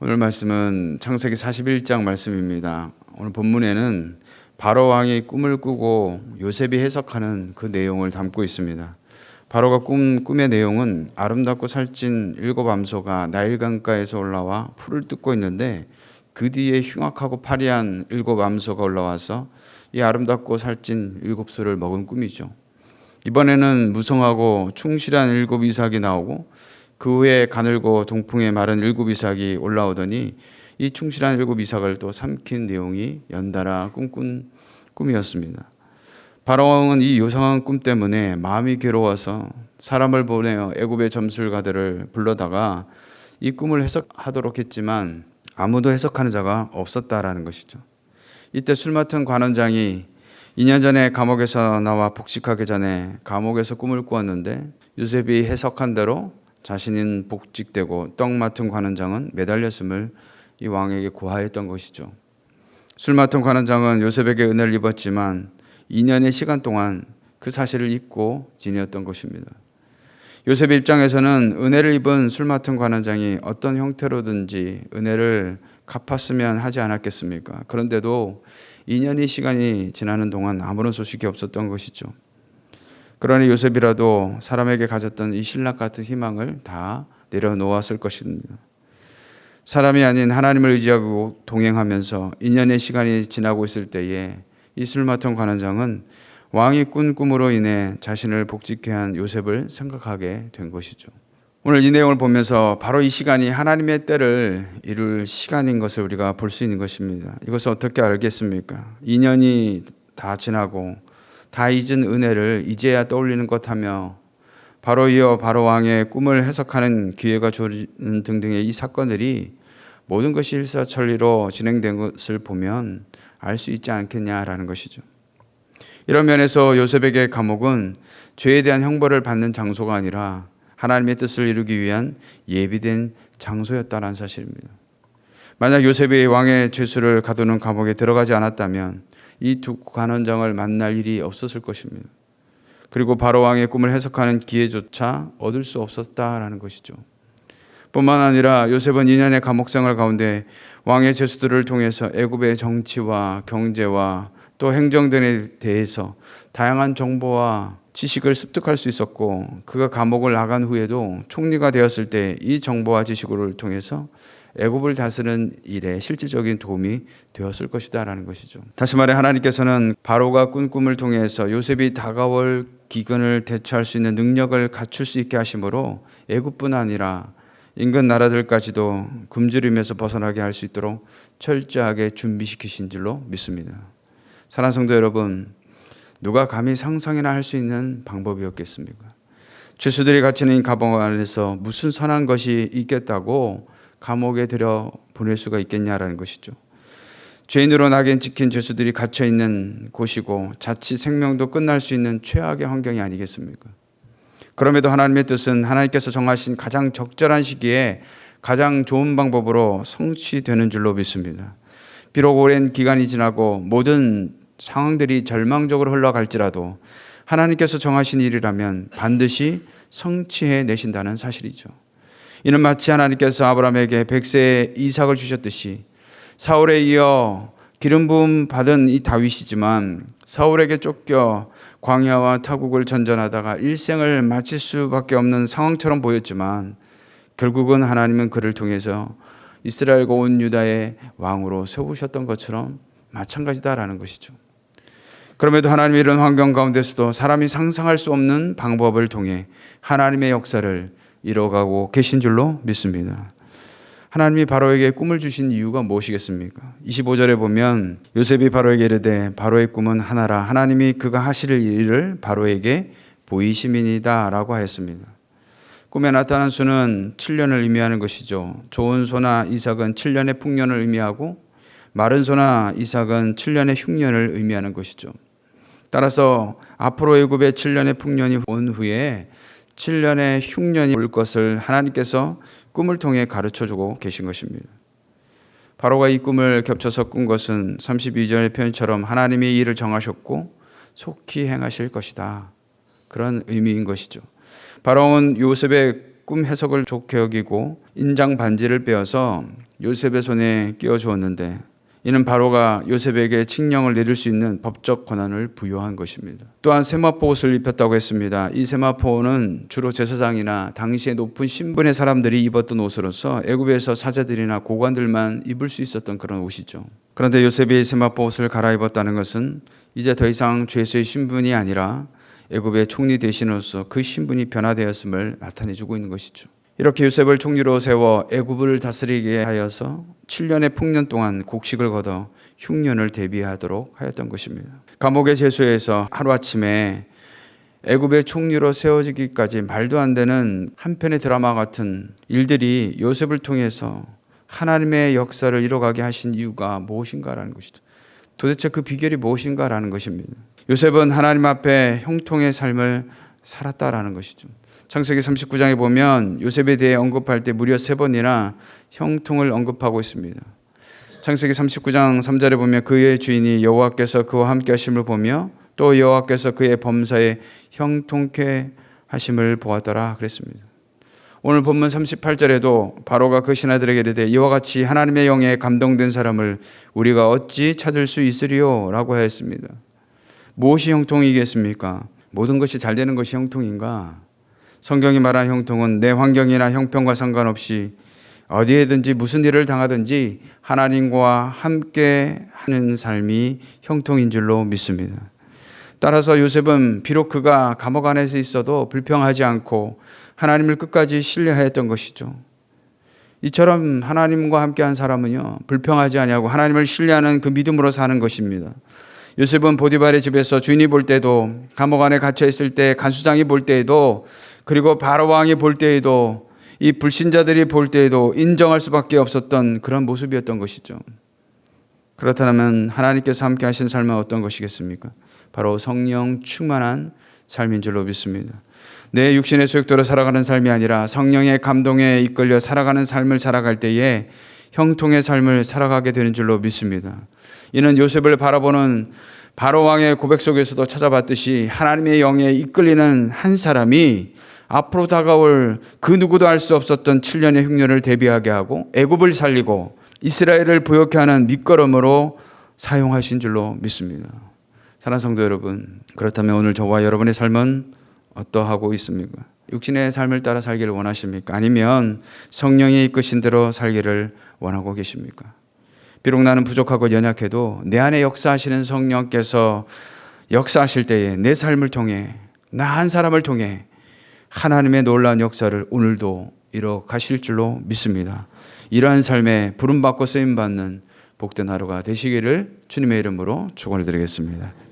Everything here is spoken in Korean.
오늘 말씀은 창세기 41장 말씀입니다. 오늘 본문에는 바로 왕이 꿈을 꾸고 요셉이 해석하는 그 내용을 담고 있습니다. 바로가 꿈의 내용은 아름답고 살찐 7암소가 나일강가에서 올라와 풀을 뜯고 있는데 그 뒤에 흉악하고 파리한 7암소가 올라와서 이 아름답고 살찐 7소를 먹은 꿈이죠. 이번에는 무성하고 충실한 7이삭이 나오고 그 후에 가늘고 동풍에 마른 7이삭이 올라오더니 이 충실한 7이삭을 또 삼킨 내용이 연달아 꿈꾼 꿈이었습니다. 바로왕은 이 요상한 꿈 때문에 마음이 괴로워서 사람을 보내어 애굽의 점술가들을 불러다가 이 꿈을 해석하도록 했지만 아무도 해석하는 자가 없었다라는 것이죠. 이때 술 맡은 관원장이 2년 전에 감옥에서 나와 복직하기 전에 감옥에서 꿈을 꾸었는데 요셉이 해석한 대로 자신은 복직되고 떡 맡은 관원장은 매달렸음을 이 왕에게 고하였던 것이죠. 술 맡은 관원장은 요셉에게 은혜를 입었지만 2년의 시간 동안 그 사실을 잊고 지내었던 것입니다. 요셉의 입장에서는 은혜를 입은 술 맡은 관원장이 어떤 형태로든지 은혜를 갚았으면 하지 않았겠습니까? 그런데도 2년의 시간이 지나는 동안 아무런 소식이 없었던 것이죠. 그러니 요셉이라도 사람에게 가졌던 이 신락 같은 희망을 다 내려놓았을 것입니다. 사람이 아닌 하나님을 의지하고 동행하면서 2년의 시간이 지나고 있을 때에 이 술 맡은 관원장은 왕이 꾼 꿈으로 인해 자신을 복직해 한 요셉을 생각하게 된 것이죠. 오늘 이 내용을 보면서 바로 이 시간이 하나님의 때를 이룰 시간인 것을 우리가 볼 수 있는 것입니다. 이것을 어떻게 알겠습니까? 2년이 다 지나고 다 잊은 은혜를 이제야 떠올리는 것하며 바로 이어 바로 왕의 꿈을 해석하는 기회가 주어지는 등등의 이 사건들이 모든 것이 일사천리로 진행된 것을 보면 알 수 있지 않겠냐라는 것이죠. 이런 면에서 요셉에게 감옥은 죄에 대한 형벌을 받는 장소가 아니라 하나님의 뜻을 이루기 위한 예비된 장소였다는 사실입니다. 만약 요셉이 왕의 죄수를 가두는 감옥에 들어가지 않았다면 이 두 관원장을 만날 일이 없었을 것입니다. 그리고 바로 왕의 꿈을 해석하는 기회조차 얻을 수 없었다라는 것이죠. 뿐만 아니라 요셉은 2년의 감옥생활 가운데 왕의 죄수들을 통해서 애굽의 정치와 경제와 또 행정 등에 대해서 다양한 정보와 지식을 습득할 수 있었고 그가 감옥을 나간 후에도 총리가 되었을 때 이 정보와 지식을 통해서 애굽을 다스리는 일에 실질적인 도움이 되었을 것이다라는 것이죠. 다시 말해 하나님께서는 바로가 꾼 꿈을 통해서 요셉이 다가올 기근을 대처할 수 있는 능력을 갖출 수 있게 하심으로 애굽뿐 아니라 인근 나라들까지도 굶주림에서 벗어나게 할 수 있도록 철저하게 준비시키신 줄로 믿습니다. 사랑하는 성도 여러분, 누가 감히 상상이나 할 수 있는 방법이었겠습니까? 죄수들이 갇히는 감옥 안에서 무슨 선한 것이 있겠다고 감옥에 들여 보낼 수가 있겠냐라는 것이죠. 죄인으로 낙인 찍힌 죄수들이 갇혀 있는 곳이고 자칫 생명도 끝날 수 있는 최악의 환경이 아니겠습니까? 그럼에도 하나님의 뜻은 하나님께서 정하신 가장 적절한 시기에 가장 좋은 방법으로 성취되는 줄로 믿습니다. 비록 오랜 기간이 지나고 모든 상황들이 절망적으로 흘러갈지라도 하나님께서 정하신 일이라면 반드시 성취해 내신다는 사실이죠. 이는 마치 하나님께서 아브라함에게 100세의 이삭을 주셨듯이 사울에 이어 기름 부음 받은 이 다윗이지만 사울에게 쫓겨 광야와 타국을 전전하다가 일생을 마칠 수밖에 없는 상황처럼 보였지만 결국은 하나님은 그를 통해서 이스라엘과 온 유다의 왕으로 세우셨던 것처럼 마찬가지다라는 것이죠. 그럼에도 하나님의 이런 환경 가운데서도 사람이 상상할 수 없는 방법을 통해 하나님의 역사를 이뤄가고 계신 줄로 믿습니다. 하나님이 바로에게 꿈을 주신 이유가 무엇이겠습니까? 25절에 보면 요셉이 바로에게 이르되 바로의 꿈은 하나라 하나님이 그가 하실 일을 바로에게 보이심이니이다 라고 하였습니다. 꿈에 나타난 수는 7년을 의미하는 것이죠. 좋은 소나 이삭은 7년의 풍년을 의미하고 마른 소나 이삭은 7년의 흉년을 의미하는 것이죠. 따라서 앞으로 애굽의 7년의 풍년이 온 후에 7년의 흉년이 올 것을 하나님께서 꿈을 통해 가르쳐주고 계신 것입니다. 바로가 이 꿈을 겹쳐서 꾼 것은 32절의 표현처럼 하나님이 이 일을 정하셨고 속히 행하실 것이다. 그런 의미인 것이죠. 바로는 요셉의 꿈 해석을 좋게 여기고 인장 반지를 빼어서 요셉의 손에 끼워 주었는데 이는 바로가 요셉에게 칙령을 내릴 수 있는 법적 권한을 부여한 것입니다. 또한 세마포 옷을 입혔다고 했습니다. 이 세마포는 주로 제사장이나 당시의 높은 신분의 사람들이 입었던 옷으로서 애굽에서 사제들이나 고관들만 입을 수 있었던 그런 옷이죠. 그런데 요셉이 세마포 옷을 갈아입었다는 것은 이제 더 이상 죄수의 신분이 아니라 애굽의 총리 대신으로서 그 신분이 변화되었음을 나타내주고 있는 것이죠. 이렇게 요셉을 총리로 세워 애굽을 다스리게 하여서 7년의 풍년 동안 곡식을 거둬 흉년을 대비하도록 하였던 것입니다. 감옥의 제소에서 하루아침에 애굽의 총리로 세워지기까지 말도 안 되는 한편의 드라마 같은 일들이 요셉을 통해서 하나님의 역사를 이뤄가게 하신 이유가 무엇인가라는 것이죠. 도대체 그 비결이 무엇인가라는 것입니다. 요셉은 하나님 앞에 형통의 삶을 살았다라는 것이죠. 창세기 39장에 보면 요셉에 대해 언급할 때 무려 3번이나 형통을 언급하고 있습니다. 창세기 39장 3절에 보면 그의 주인이 여호와께서 그와 함께 하심을 보며 또 여호와께서 그의 범사에 형통케 하심을 보았더라 그랬습니다. 오늘 본문 38절에도 바로가 그 신하들에게 이르되 이와 같이 하나님의 영에 감동된 사람을 우리가 어찌 찾을 수 있으리요? 라고 하였습니다. 무엇이 형통이겠습니까? 모든 것이 잘 되는 것이 형통인가? 성경이 말하는 형통은 내 환경이나 형편과 상관없이 어디에든지 무슨 일을 당하든지 하나님과 함께 하는 삶이 형통인 줄로 믿습니다. 따라서 요셉은 비록 그가 감옥 안에서 있어도 불평하지 않고 하나님을 끝까지 신뢰하였던 것이죠. 이처럼 하나님과 함께한 사람은요, 불평하지 아니하고 하나님을 신뢰하는 그 믿음으로 사는 것입니다. 요셉은 보디발의 집에서 주인이 볼 때도, 감옥 안에 갇혀 있을 때 간수장이 볼 때에도, 그리고 바로 왕이 볼 때에도, 이 불신자들이 볼 때에도 인정할 수밖에 없었던 그런 모습이었던 것이죠. 그렇다면 하나님께서 함께 하신 삶은 어떤 것이겠습니까? 바로 성령 충만한 삶인 줄로 믿습니다. 내 육신의 소욕대로 살아가는 삶이 아니라 성령의 감동에 이끌려 살아가는 삶을 살아갈 때에 형통의 삶을 살아가게 되는 줄로 믿습니다. 이는 요셉을 바라보는 바로 왕의 고백 속에서도 찾아봤듯이 하나님의 영에 이끌리는 한 사람이 앞으로 다가올 그 누구도 알 수 없었던 7년의 흉년을 대비하게 하고 애굽을 살리고 이스라엘을 부욕케 하는 밑거름으로 사용하신 줄로 믿습니다. 사랑하는 성도 여러분, 그렇다면 오늘 저와 여러분의 삶은 어떠하고 있습니까? 육신의 삶을 따라 살기를 원하십니까? 아니면 성령이 이끄신 대로 살기를 원하고 계십니까? 비록 나는 부족하고 연약해도 내 안에 역사하시는 성령께서 역사하실 때에 내 삶을 통해 나 한 사람을 통해 하나님의 놀라운 역사를 오늘도 이뤄 가실 줄로 믿습니다. 이러한 삶에 부름받고 쓰임받는 복된 하루가 되시기를 주님의 이름으로 축원을 드리겠습니다.